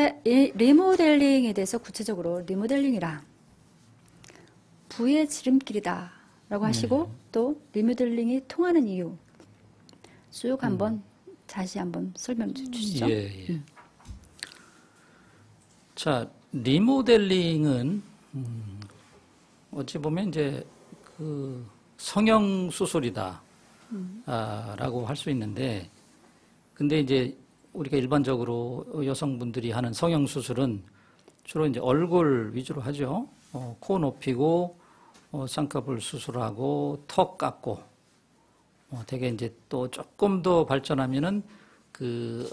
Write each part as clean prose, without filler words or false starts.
이제 이 리모델링에 대해서 구체적으로 리모델링이란 부의 지름길이다라고 하시고 또 리모델링이 통하는 이유 쭉 한번 다시 한번 설명 주시죠. 예, 예. 자, 리모델링은 어찌 보면 이제 그 성형 수술이다 라고 할 수 있는데, 근데 이제 우리가 일반적으로 여성분들이 하는 성형 수술은 주로 이제 얼굴 위주로 하죠. 코 높이고 쌍꺼풀 수술하고 턱 깎고 되게 이제 또 조금 더 발전하면은 그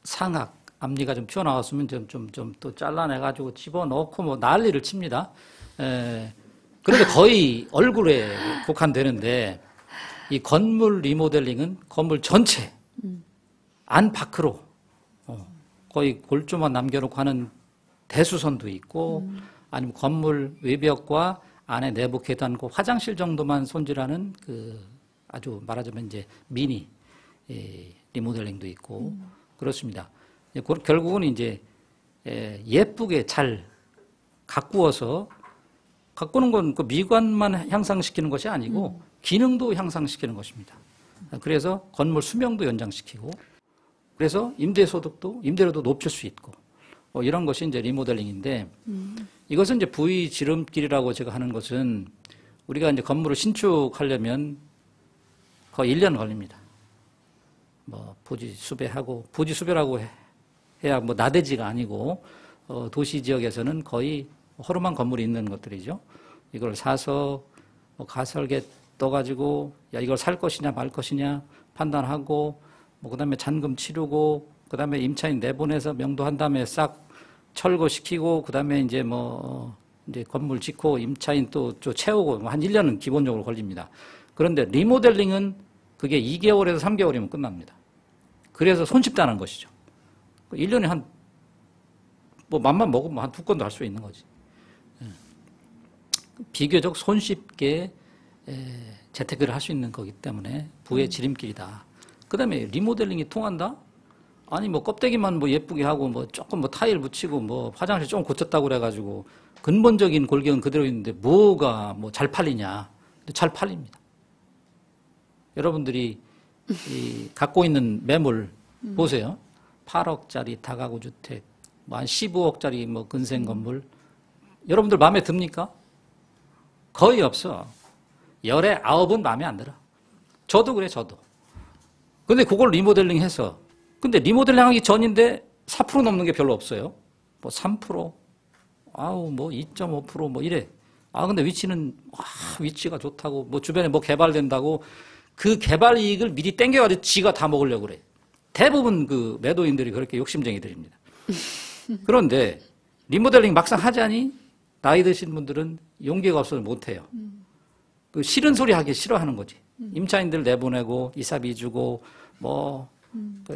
상악 앞니가 좀 튀어나왔으면 좀 또 잘라내가지고 집어넣고 뭐 난리를 칩니다. 그런데 거의 얼굴에 국한되는데 이 건물 리모델링은 건물 전체 안 밖으로 거의 골조만 남겨놓고 하는 대수선도 있고 아니면 건물 외벽과 안에 내부 계단과 화장실 정도만 손질하는 그 아주 말하자면 이제 미니 리모델링도 있고 그렇습니다. 결국은 이제 예쁘게 잘 가꾸어서 가꾸는 건 그 미관만 향상시키는 것이 아니고 기능도 향상시키는 것입니다. 그래서 건물 수명도 연장시키고 그래서 임대료도 높일 수 있고 이런 것이 이제 리모델링인데 이것은 이제 부의 지름길이라고 제가 하는 것은 우리가 이제 건물을 신축하려면 거의 1년 걸립니다. 뭐 부지수배라고 해야 뭐 나대지가 아니고 도시 지역에서는 거의 허름한 건물이 있는 것들이죠. 이걸 사서 뭐 가설계 떠가지고 야 이걸 살 것이냐 말 것이냐 판단하고 뭐 그다음에 잔금 치르고 그다음에 임차인 내보내서 명도한 다음에 싹 철거시키고 그다음에 이제 뭐 이제 건물 짓고 임차인 또 채우고 한 1년은 기본적으로 걸립니다. 그런데 리모델링은 그게 2개월에서 3개월이면 끝납니다. 그래서 손쉽다는 것이죠. 1년에 뭐 맘만 먹으면 한 2건도 할 수 있는 거지. 비교적 손쉽게 재테크를 할 수 있는 거기 때문에 부의 지름길이다. 그 다음에 리모델링이 통한다? 아니 뭐 껍데기만 뭐 예쁘게 하고 뭐 조금 뭐 타일 붙이고 뭐 화장실 좀 고쳤다고 그래가지고 근본적인 골격은 그대로 있는데 뭐가 뭐 잘 팔리냐? 잘 팔립니다. 여러분들이 갖고 있는 매물 보세요. 8억짜리 다가구 주택, 뭐 한 15억짜리 뭐 근생 건물. 여러분들 마음에 듭니까? 거의 없어. 열에 9은 마음에 안 들어. 저도 그래, 저도. 근데 그걸 리모델링 해서. 근데 리모델링 하기 전인데 4% 넘는 게 별로 없어요. 뭐 3%, 뭐 2.5% 뭐 이래. 근데 위치가 좋다고, 뭐 주변에 뭐 개발된다고 그 개발 이익을 미리 땡겨가지고 지가 다 먹으려고 그래. 대부분 그 매도인들이 그렇게 욕심쟁이들입니다. 그런데 리모델링 막상 하자니 나이 드신 분들은 용기가 없어서 못해요. 그 싫은 소리 하기 싫어하는 거지. 임차인들 내보내고 이사비 주고 뭐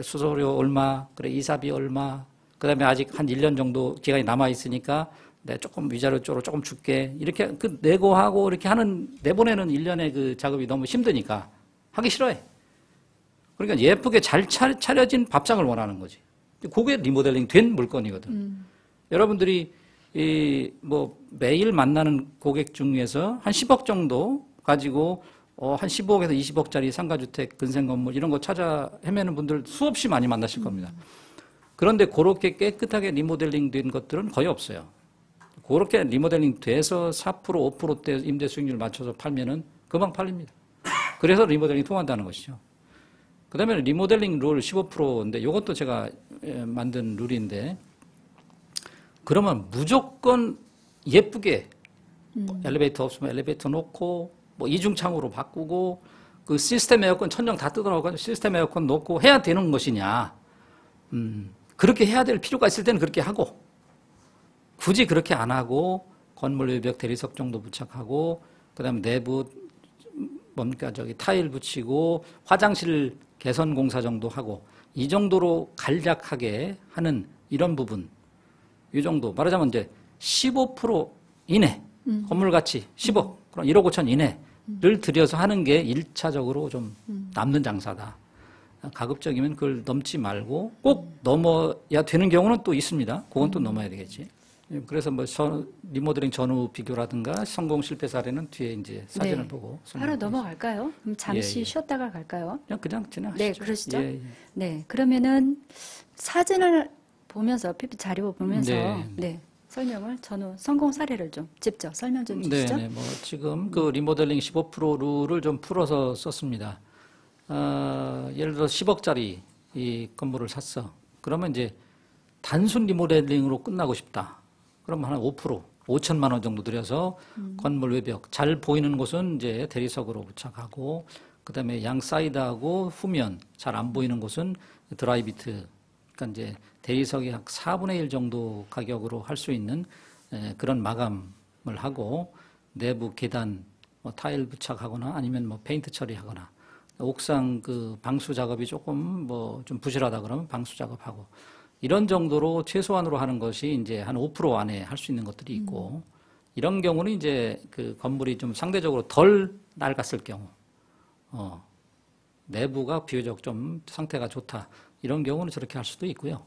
수수료 얼마, 그래 이사비 얼마, 그다음에 아직 한 1년 정도 기간이 남아 있으니까 내가 조금 위자료 쪽으로 조금 줄게. 이렇게 그 내고 하고 이렇게 내보내는 1년의 그 작업이 너무 힘드니까 하기 싫어해. 그러니까 예쁘게 잘 차려진 밥상을 원하는 거지. 그게 리모델링 된 물건이거든. 여러분들이 뭐 매일 만나는 고객 중에서 한 10억 정도 가지고 한 15억에서 20억짜리 상가주택, 근생건물 이런 거 찾아 헤매는 분들 수없이 많이 만나실 겁니다. 그런데 그렇게 깨끗하게 리모델링 된 것들은 거의 없어요. 그렇게 리모델링 돼서 4%, 5%대 임대 수익률 맞춰서 팔면은 금방 팔립니다. 그래서 리모델링이 통한다는 것이죠. 그 다음에 리모델링 룰 15%인데 이것도 제가 만든 룰인데 그러면 무조건 예쁘게 엘리베이터 없으면 엘리베이터 놓고 뭐 이중창으로 바꾸고 그 시스템 에어컨 천정 다 뜯어놓고 시스템 에어컨 놓고 해야 되는 것이냐. 그렇게 해야 될 필요가 있을 때는 그렇게 하고 굳이 그렇게 안 하고 건물 외벽 대리석 정도 부착하고 그다음에 내부 타일 붙이고 화장실 개선 공사 정도 하고 이 정도로 간략하게 하는 이런 부분 이 정도 말하자면 이제 15% 이내 건물 가치 10억 그럼 1억 5천 이내를 들여서 하는 게 1차적으로 좀 남는 장사다. 가급적이면 그걸 넘지 말고 꼭 넘어야 되는 경우는 또 있습니다. 그건 또 넘어야 되겠지. 그래서 뭐 리모델링 전후 비교라든가 성공 실패 사례는 뒤에 이제 사진을 네. 보고 바로 넘어갈까요? 그럼 잠시 예, 예. 쉬었다가 갈까요? 그냥 진행하시죠. 네, 그러시죠. 예, 예. 네, 그러면은 사진을 보면서 PPT 자료 보면서 네. 네, 설명을 전후 성공 사례를 좀 직접 설명 좀 주시죠. 네, 뭐 지금 그 리모델링 15% 룰을 좀 풀어서 썼습니다. 예를 들어 10억짜리 이 건물을 샀어. 그러면 이제 단순 리모델링으로 끝나고 싶다. 그러면 한 5%, 5천만 원 정도 들여서 건물 외벽 잘 보이는 곳은 이제 대리석으로 부착하고, 그다음에 양 사이드하고 후면 잘 안 보이는 곳은 드라이비트. 그러니까 이제 대리석이 약 4분의 1 정도 가격으로 할 수 있는 그런 마감을 하고, 내부 계단 뭐 타일 부착하거나 아니면 뭐 페인트 처리하거나, 옥상 그 방수 작업이 조금 뭐 좀 부실하다 그러면 방수 작업하고, 이런 정도로 최소한으로 하는 것이 이제 한 5% 안에 할 수 있는 것들이 있고, 이런 경우는 이제 그 건물이 좀 상대적으로 덜 낡았을 경우, 내부가 비교적 좀 상태가 좋다. 이런 경우는 저렇게 할 수도 있고요.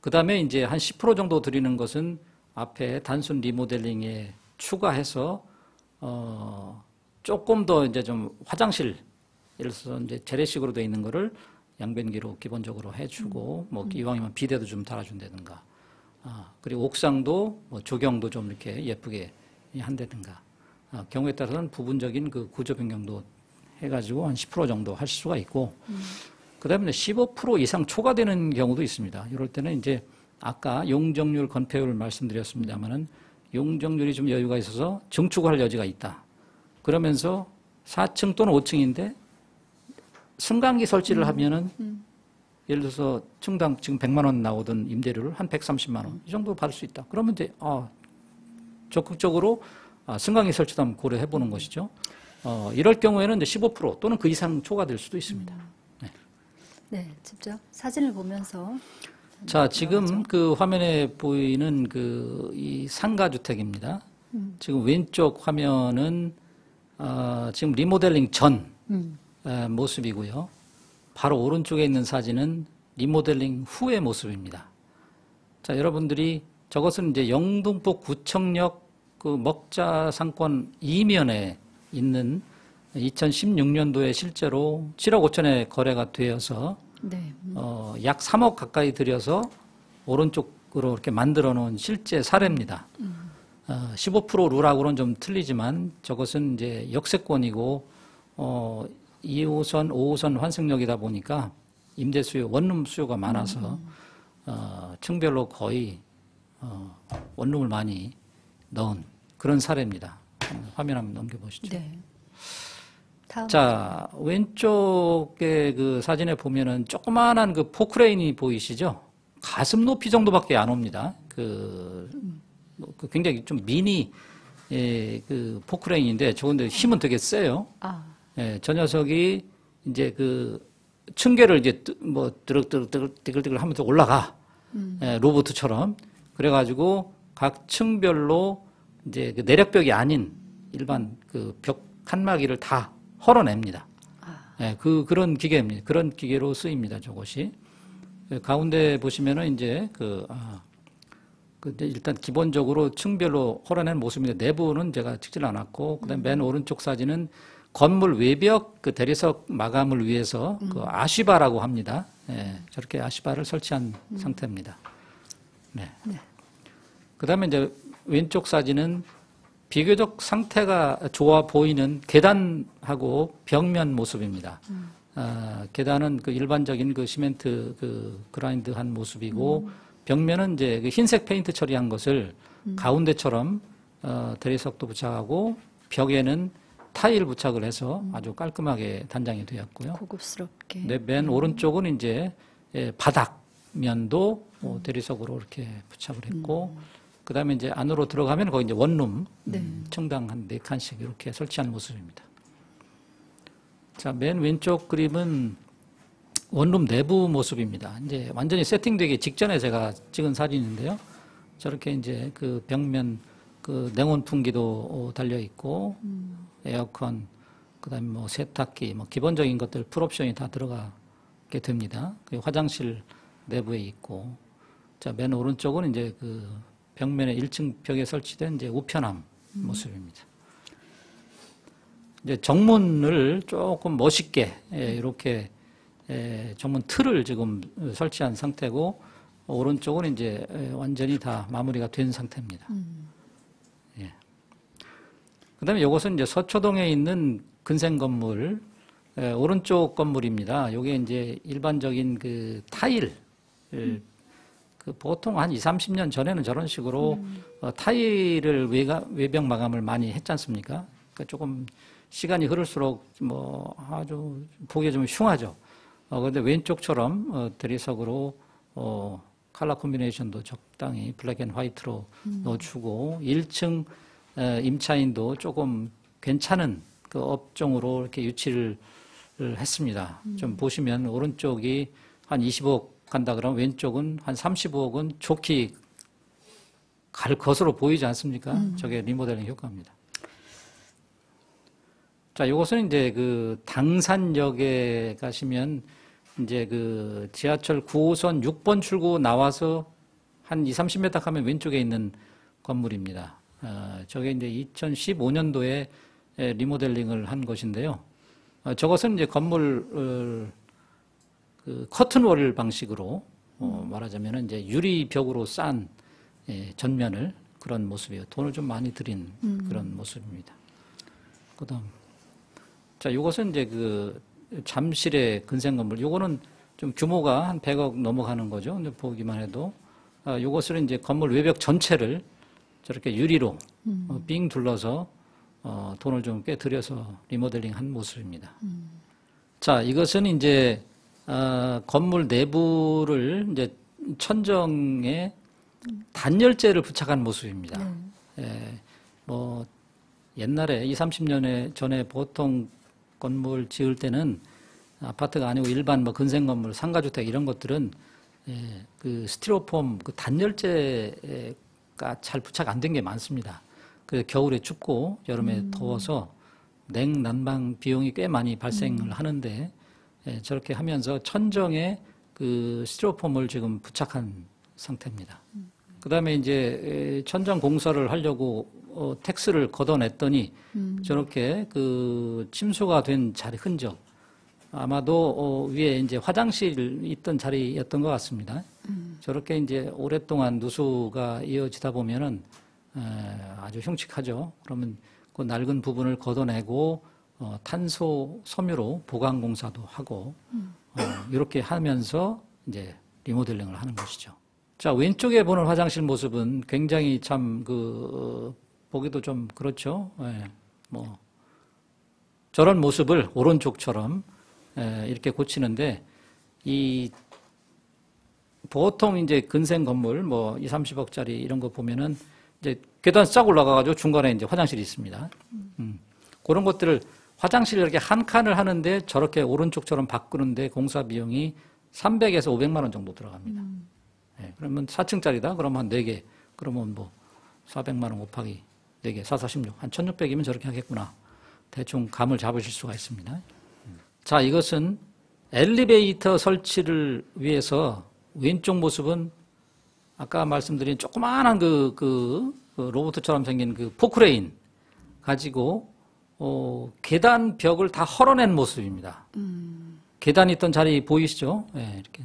그 다음에 이제 한 10% 정도 드리는 것은 앞에 단순 리모델링에 추가해서, 조금 더 이제 좀 화장실, 예를 들어서 이제 재래식으로 되어 있는 거를 양변기로 기본적으로 해주고, 뭐 이왕이면 비데도 좀 달아준다든가, 그리고 옥상도 뭐 조경도 좀 이렇게 예쁘게 한다든가, 경우에 따라서는 부분적인 그 구조 변경도 해가지고 한 10% 정도 할 수가 있고, 그 다음에 15% 이상 초과되는 경우도 있습니다. 이럴 때는 이제 아까 용적률, 건폐율 말씀드렸습니다만은 용적률이 좀 여유가 있어서 증축할 여지가 있다. 그러면서 4층 또는 5층인데 승강기 설치를 하면은 예를 들어서 층당 지금 100만 원 나오던 임대료를 한 130만 원 이 정도 받을 수 있다. 그러면 이제 적극적으로 승강기 설치도 한번 고려해 보는 것이죠. 이럴 경우에는 이제 15% 또는 그 이상 초과될 수도 있습니다. 네. 네, 직접 사진을 보면서. 자, 지금 그 화면에 보이는 그 이 상가 주택입니다. 지금 왼쪽 화면은 지금 리모델링 전 모습이고요. 바로 오른쪽에 있는 사진은 리모델링 후의 모습입니다. 자, 여러분들이 저것은 이제 영등포 구청역 그 먹자 상권 이면에 있는 2016년도에 실제로 7억 5천에 거래가 되어서 네. 약 3억 가까이 들여서 오른쪽으로 이렇게 만들어 놓은 실제 사례입니다. 15% 룰하고는 좀 틀리지만 저것은 이제 역세권이고 2호선, 5호선 환승역이다 보니까 임대 수요, 원룸 수요가 많아서 층별로 거의 원룸을 많이 넣은 그런 사례입니다. 화면 한번 넘겨보시죠. 네. 다음. 자, 왼쪽에 그 사진에 보면은 조그마한 그 포크레인이 보이시죠? 가슴 높이 정도밖에 안 옵니다. 그 굉장히 좀 미니 그 포크레인인데 저건데 힘은 되게 세요. 예, 저 녀석이 이제 그 층계를 이제 뭐 뜨글뜨글 하면서 올라가. 예, 로봇처럼. 그래가지고 각 층별로 이제 그 내력벽이 아닌 일반 그 벽 칸막이를 다 헐어냅니다. 예, 그런 기계입니다. 그런 기계로 쓰입니다. 저것이. 가운데 보시면은 이제 일단 기본적으로 층별로 헐어낸 모습인데 내부는 제가 찍질 않았고, 그다음에 맨 오른쪽 사진은 건물 외벽 그 대리석 마감을 위해서 그 아쉬바라고 합니다. 예, 저렇게 아쉬바를 설치한 상태입니다. 네. 네. 그다음에 이제 왼쪽 사진은 비교적 상태가 좋아 보이는 계단하고 벽면 모습입니다. 계단은 그 일반적인 그 시멘트 그 그라인드한 모습이고, 벽면은 이제 그 흰색 페인트 처리한 것을 가운데처럼 대리석도 부착하고 벽에는 타일 부착을 해서 아주 깔끔하게 단장이 되었고요. 고급스럽게. 네, 맨 오른쪽은 이제 바닥면도 대리석으로 이렇게 부착을 했고, 그 다음에 이제 안으로 들어가면 거기 이제 원룸, 층당 한 4칸씩 이렇게 설치한 모습입니다. 자, 맨 왼쪽 그림은 원룸 내부 모습입니다. 이제 완전히 세팅되기 직전에 제가 찍은 사진인데요. 저렇게 이제 그 벽면 그 냉온 풍기도 달려 있고, 에어컨, 그 다음에 뭐 세탁기, 뭐 기본적인 것들 풀옵션이 다 들어가 이렇게 됩니다. 그 화장실 내부에 있고, 자, 맨 오른쪽은 이제 그 벽면에 1층 벽에 설치된 이제 우편함 모습입니다. 이제 정문을 조금 멋있게 이렇게 정문 틀을 지금 설치한 상태고, 오른쪽은 이제 완전히 다 마무리가 된 상태입니다. 예. 그다음에 이것은 이제 서초동에 있는 근생 건물, 오른쪽 건물입니다. 요게 이제 일반적인 그 타일, 그 보통 한 20, 30년 전에는 저런 식으로 타일을 외벽 마감을 많이 했지 않습니까? 그러니까 조금 시간이 흐를수록 뭐 아주 보기에 좀 흉하죠. 그런데 왼쪽처럼 대리석으로 컬러 콤비네이션도 적당히 블랙 앤 화이트로 넣어주고 1층 임차인도 조금 괜찮은 그 업종으로 이렇게 유치를 했습니다. 좀 보시면 오른쪽이 한 20억 간다 그러면 왼쪽은 한 35억은 좋게 갈 것으로 보이지 않습니까? 저게 리모델링 효과입니다. 자, 이것은 이제 그 당산역에 가시면 이제 그 지하철 9호선 6번 출구 나와서 한 20, 30m 가면 왼쪽에 있는 건물입니다. 저게 이제 2015년도에 리모델링을 한 것인데요. 저것은 이제 건물 그 커튼월 방식으로 말하자면 이제 유리벽으로 싼 전면을 그런 모습이에요. 돈을 좀 많이 들인 그런 모습입니다. 그다음 자, 이것은 이제 그 잠실의 근생 건물. 요거는 좀 규모가 한 100억 넘어가는 거죠. 근데 보기만 해도 요것을 이제 건물 외벽 전체를 저렇게 유리로 빙 둘러서 돈을 좀 꽤 들여서 리모델링 한 모습입니다. 자, 이것은 이제 건물 내부를 이제 천정에 단열재를 부착한 모습입니다. 뭐 옛날에 20, 30년 전에 보통 건물 지을 때는 아파트가 아니고 일반 뭐 근생 건물, 상가주택 이런 것들은 그 스티로폼 그 단열재가 잘 부착 안 된 게 많습니다. 그 겨울에 춥고 여름에 더워서 냉난방 비용이 꽤 많이 발생을 하는데 저렇게 하면서 천정에 그 스티로폼을 지금 부착한 상태입니다. 그다음에 이제 천정 공사를 하려고 텍스를 걷어냈더니 저렇게 그 침수가 된 자리 흔적, 아마도 위에 이제 화장실 있던 자리였던 것 같습니다. 저렇게 이제 오랫동안 누수가 이어지다 보면은 아주 흉측하죠. 그러면 그 낡은 부분을 걷어내고 탄소 섬유로 보강 공사도 하고 이렇게 하면서 이제 리모델링을 하는 것이죠. 자, 왼쪽에 보는 화장실 모습은 굉장히 참 보기도 좀 그렇죠. 뭐 저런 모습을 오른쪽처럼 이렇게 고치는데 이 보통 이제 근생 건물 뭐 20, 30억짜리 이런 거 보면은 이제 계단 쫙 올라가가지고 중간에 이제 화장실이 있습니다. 그런 것들을 화장실 이렇게 한 칸을 하는데 저렇게 오른쪽처럼 바꾸는데 공사 비용이 300에서 500만 원 정도 들어갑니다. 그러면 4층짜리다? 그러면 한 4개. 그러면 뭐 400만 원 곱하기 4개, 4, 4, 16. 한 1600이면 저렇게 하겠구나. 대충 감을 잡으실 수가 있습니다. 자, 이것은 엘리베이터 설치를 위해서 왼쪽 모습은 아까 말씀드린 조그마한 그 로봇처럼 생긴 그 포크레인 가지고 계단 벽을 다 헐어낸 모습입니다. 계단이 있던 자리 보이시죠? 이렇게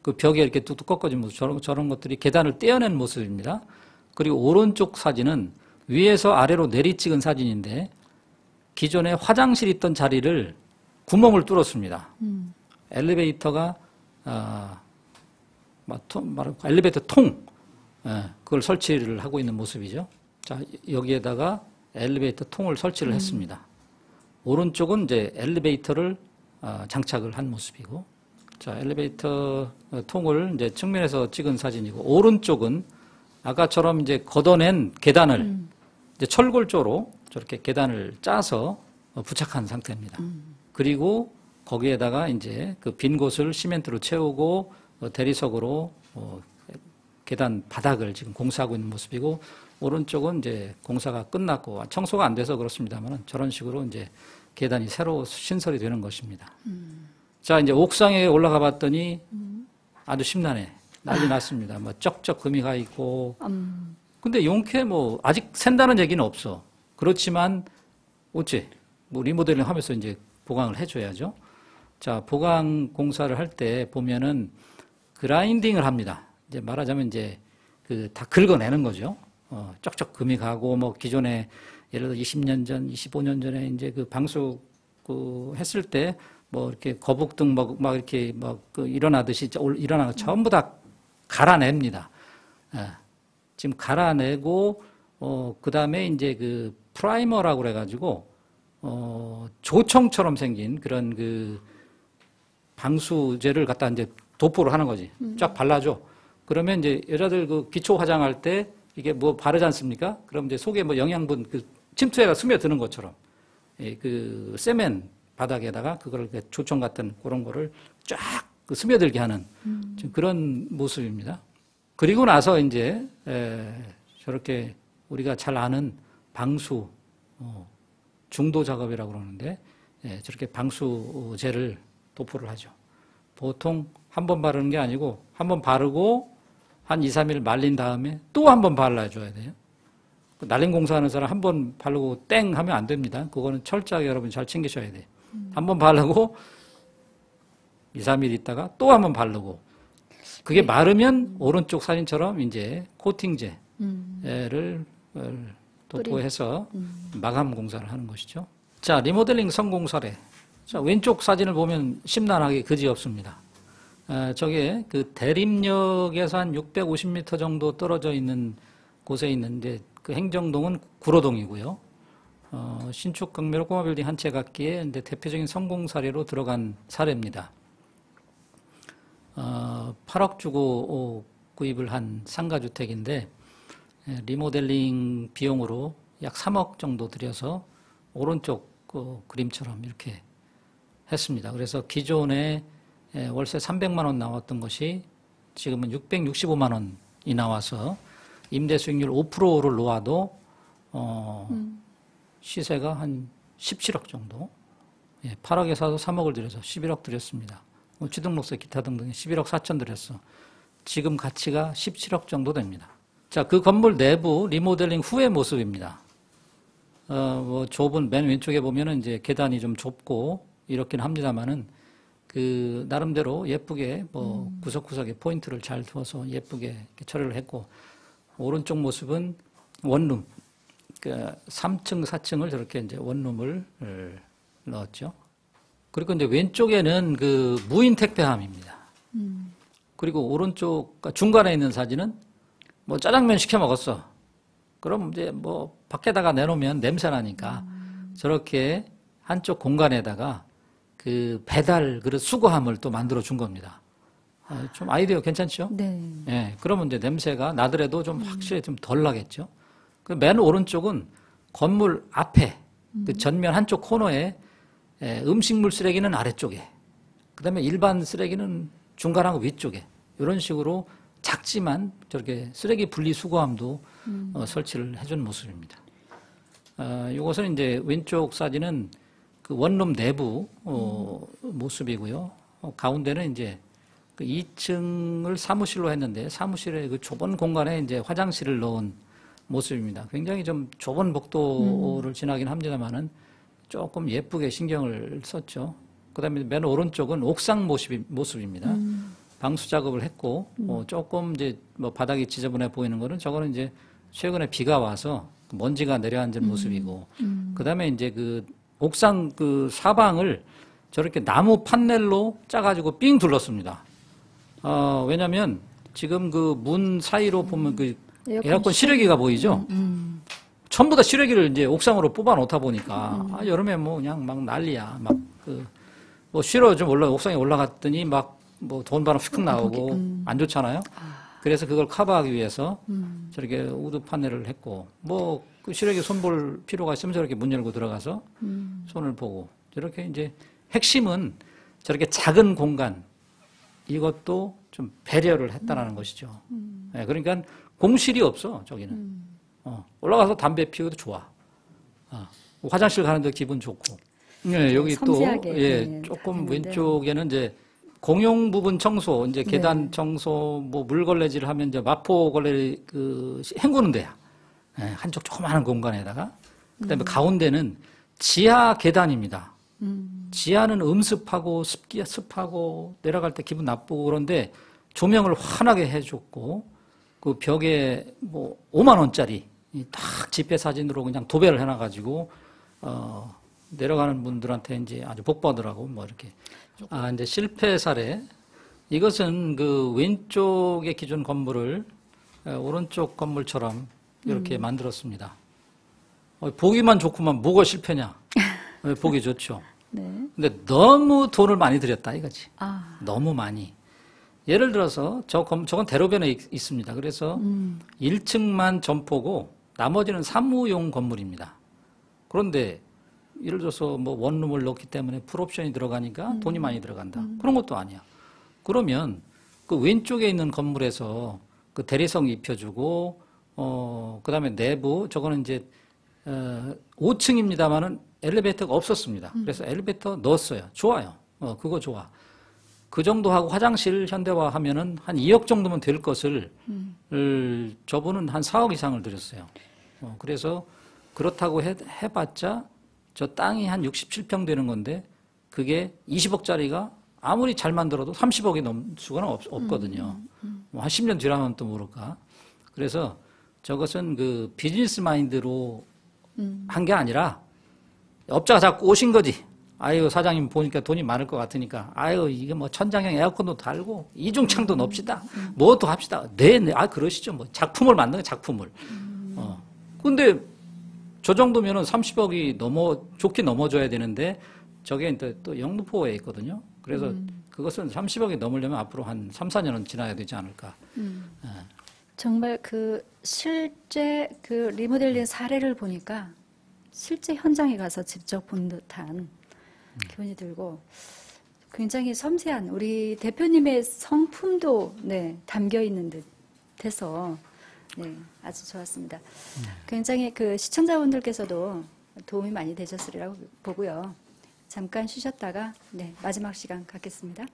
그 벽에 이렇게 뚝뚝 꺾어진 모습, 저런 것들이 계단을 떼어낸 모습입니다. 그리고 오른쪽 사진은 위에서 아래로 내리 찍은 사진인데 기존에 화장실 있던 자리를 구멍을 뚫었습니다. 엘리베이터가 엘리베이터 통 그걸 설치를 하고 있는 모습이죠. 자, 여기에다가 엘리베이터 통을 설치를 했습니다. 오른쪽은 이제 엘리베이터를 장착을 한 모습이고, 자, 엘리베이터 통을 이제 측면에서 찍은 사진이고, 오른쪽은 아까처럼 이제 걷어낸 계단을 이제 철골조로 저렇게 계단을 짜서 부착한 상태입니다. 그리고 거기에다가 이제 그 빈 곳을 시멘트로 채우고 대리석으로 계단 바닥을 지금 공사하고 있는 모습이고, 오른쪽은 이제 공사가 끝났고 청소가 안 돼서 그렇습니다만 저런 식으로 이제 계단이 새로 신설이 되는 것입니다. 자, 이제 옥상에 올라가 봤더니 아주 심란해. 난리 났습니다. 뭐 쩍쩍 금이 가 있고. 근데 용케 뭐 아직 샌다는 얘기는 없어. 그렇지만 어째 뭐 리모델링 하면서 이제 보강을 해줘야죠. 자, 보강 공사를 할 때 보면은 그라인딩을 합니다. 이제 말하자면 이제 그 다 긁어내는 거죠. 쩍쩍 금이 가고 뭐 기존에 예를 들어 20년 전, 25년 전에 이제 그 방수 그 했을 때 뭐 이렇게 거북등 막 이렇게 막 그 일어나듯이 일어나서 전부 다 갈아냅니다. 지금 갈아내고 그 다음에 이제 그 프라이머라고 그래가지고 조청처럼 생긴 그런 그 방수제를 갖다 이제 도포를 하는 거지. 쫙 발라줘. 그러면 이제 여자들 그 기초 화장할 때 이게 뭐 바르지 않습니까? 그럼 이제 속에 뭐 영양분 그 침투해가 스며드는 것처럼 그 세멘 바닥에다가 그걸 조청 같은 그런 거를 쫙 그 스며들게 하는 지금 그런 모습입니다. 그리고 나서 이제 저렇게 우리가 잘 아는 방수 중도 작업이라고 그러는데 저렇게 방수제를 도포를 하죠. 보통 한 번 바르는 게 아니고 한 번 바르고 한 2, 3일 말린 다음에 또 한 번 발라줘야 돼요. 날림 공사하는 사람 한 번 바르고 땡 하면 안 됩니다. 그거는 철저하게 여러분 잘 챙기셔야 돼요. 한 번 바르고 2, 3일 있다가 또 한 번 바르고 그게 마르면 오른쪽 사진처럼 이제 코팅제를 도포해서 마감 공사를 하는 것이죠. 자, 리모델링 성공 사례. 자, 왼쪽 사진을 보면 심란하게 그지없습니다. 저게 그 대림역에서 한 650m 정도 떨어져 있는 곳에 있는데 그 행정동은 구로동이고요. 신축 경매로 꼬마빌딩 한 채 갖기에 근데 대표적인 성공 사례로 들어간 사례입니다. 8억 주고 구입을 한 상가주택인데 리모델링 비용으로 약 3억 정도 들여서 오른쪽 그 그림처럼 이렇게 했습니다. 그래서 기존에 월세 300만 원 나왔던 것이 지금은 665만 원이 나와서 임대 수익률 5%를 놓아도 시세가 한 17억 정도. 8억에 사서 3억을 들여서 11억 들였습니다. 취등록세 기타 등등에 11억 4천 들였어. 지금 가치가 17억 정도 됩니다. 자, 그 건물 내부 리모델링 후의 모습입니다. 뭐 좁은 맨 왼쪽에 보면은 이제 계단이 좀 좁고 이렇긴 합니다만은 그 나름대로 예쁘게 뭐 구석구석에 포인트를 잘 두어서 예쁘게 이렇게 처리를 했고 오른쪽 모습은 원룸. 그 3층, 4층을 저렇게 이제 원룸을 넣었죠. 그리고 이제 왼쪽에는 그 무인 택배함입니다. 그리고 오른쪽 중간에 있는 사진은 뭐 짜장면 시켜 먹었어. 그럼 이제 뭐 밖에다가 내놓으면 냄새 나니까 저렇게 한쪽 공간에다가 그 배달 그릇 수거함을 또 만들어 준 겁니다. 좀 아이디어 괜찮죠? 네. 예, 그러면 이제 냄새가 나더라도 좀 확실히 좀 덜 나겠죠. 그 맨 오른쪽은 건물 앞에 그 전면 한쪽 코너에 음식물 쓰레기는 아래쪽에, 그 다음에 일반 쓰레기는 중간하고 위쪽에 이런 식으로 작지만 저렇게 쓰레기 분리 수거함도 설치를 해준 모습입니다. 이것은 이제 왼쪽 사진은 그 원룸 내부 모습이고요. 가운데는 이제 그 2층을 사무실로 했는데 사무실의 그 좁은 공간에 이제 화장실을 넣은 모습입니다. 굉장히 좀 좁은 복도를 지나긴 합니다만은 조금 예쁘게 신경을 썼죠. 그 다음에 맨 오른쪽은 옥상 모습입니다. 방수 작업을 했고, 조금 이제 뭐 바닥이 지저분해 보이는 거는 저거는 이제 최근에 비가 와서 먼지가 내려앉은 모습이고, 그 다음에 이제 그 옥상 그 사방을 저렇게 나무 판넬로 짜가지고 삥 둘렀습니다. 왜냐면 지금 그 문 사이로 보면 그 에어컨 실외기가 보이죠? 전부 다 실외기를 이제 옥상으로 뽑아 놓다 보니까, 여름에 뭐 그냥 막 난리야. 막 뭐 쉬러 좀 옥상에 올라갔더니 막 뭐 돈바람 휙 나오고 안 좋잖아요. 그래서 그걸 커버하기 위해서 저렇게 우드 판넬을 했고, 뭐 그 실외기 손볼 필요가 있으면 저렇게 문 열고 들어가서 손을 보고, 저렇게 이제 핵심은 저렇게 작은 공간, 이것도 좀 배려를 했다라는 것이죠. 네, 그러니까 공실이 없어, 저기는. 올라가서 담배 피우도 좋아. 화장실 가는데 기분 좋고. 네, 여기 또 섬세하게 예, 조금 했는데. 왼쪽에는 이제 공용 부분 청소, 이제 계단 네. 청소, 뭐 물걸레질 하면 이제 마포걸레 그 헹구는 데야. 예, 한쪽 조그마한 공간에다가 그다음에 가운데는 지하 계단입니다. 지하는 음습하고 습하고 내려갈 때 기분 나쁘고 그런데 조명을 환하게 해줬고 그 벽에 뭐 5만 원짜리 딱 집회 사진으로 그냥 도배를 해놔가지고 내려가는 분들한테 이제 아주 복 받으라고 뭐 이렇게 이제 실패 사례 이것은 그 왼쪽의 기존 건물을 오른쪽 건물처럼 이렇게 만들었습니다. 보기만 좋구만 뭐가 실패냐? 보기 좋죠. 네. 근데 너무 돈을 많이 들였다 이거지. 아, 너무 많이. 예를 들어서 저건 대로변에 있습니다. 그래서 1층만 점포고 나머지는 사무용 건물입니다. 그런데 예를 들어서 뭐 원룸을 넣기 때문에 풀옵션이 들어가니까 돈이 많이 들어간다. 그런 것도 아니야. 그러면 그 왼쪽에 있는 건물에서 그 대리석 입혀주고 그다음에 내부 저거는 이제 5층입니다만은 엘리베이터가 없었습니다. 그래서 엘리베이터 넣었어요. 좋아요. 그거 좋아. 그 정도 하고 화장실 현대화하면은 한 2억 정도면 될 것을 저분은 한 4억 이상을 들였어요. 그래서 그렇다고 해봤자 저 땅이 한 67평 되는 건데 그게 20억짜리가 아무리 잘 만들어도 30억이 넘을 수가 없거든요. 뭐 한 10년 뒤라면 또 모를까. 그래서 저것은 그 비즈니스 마인드로 한 게 아니라 업자가 자꾸 오신 거지. 아유, 사장님 보니까 돈이 많을 것 같으니까, 아유, 이게 뭐 천장형 에어컨도 달고, 이중창도 넣읍시다. 뭐 또 합시다. 네, 그러시죠. 뭐 작품을 만드는 작품을. 근데 저 정도면은 30억이 좋게 넘어줘야 되는데, 저게 또 영등포에 있거든요. 그래서 그것은 30억이 넘으려면 앞으로 한 3, 4년은 지나야 되지 않을까. 정말 그 실제 그 리모델링 사례를 보니까 실제 현장에 가서 직접 본 듯한 기분이 들고 굉장히 섬세한 우리 대표님의 성품도 네, 담겨 있는 듯해서 네, 아주 좋았습니다. 굉장히 그 시청자분들께서도 도움이 많이 되셨으리라고 보고요. 잠깐 쉬셨다가 네, 마지막 시간 갖겠습니다.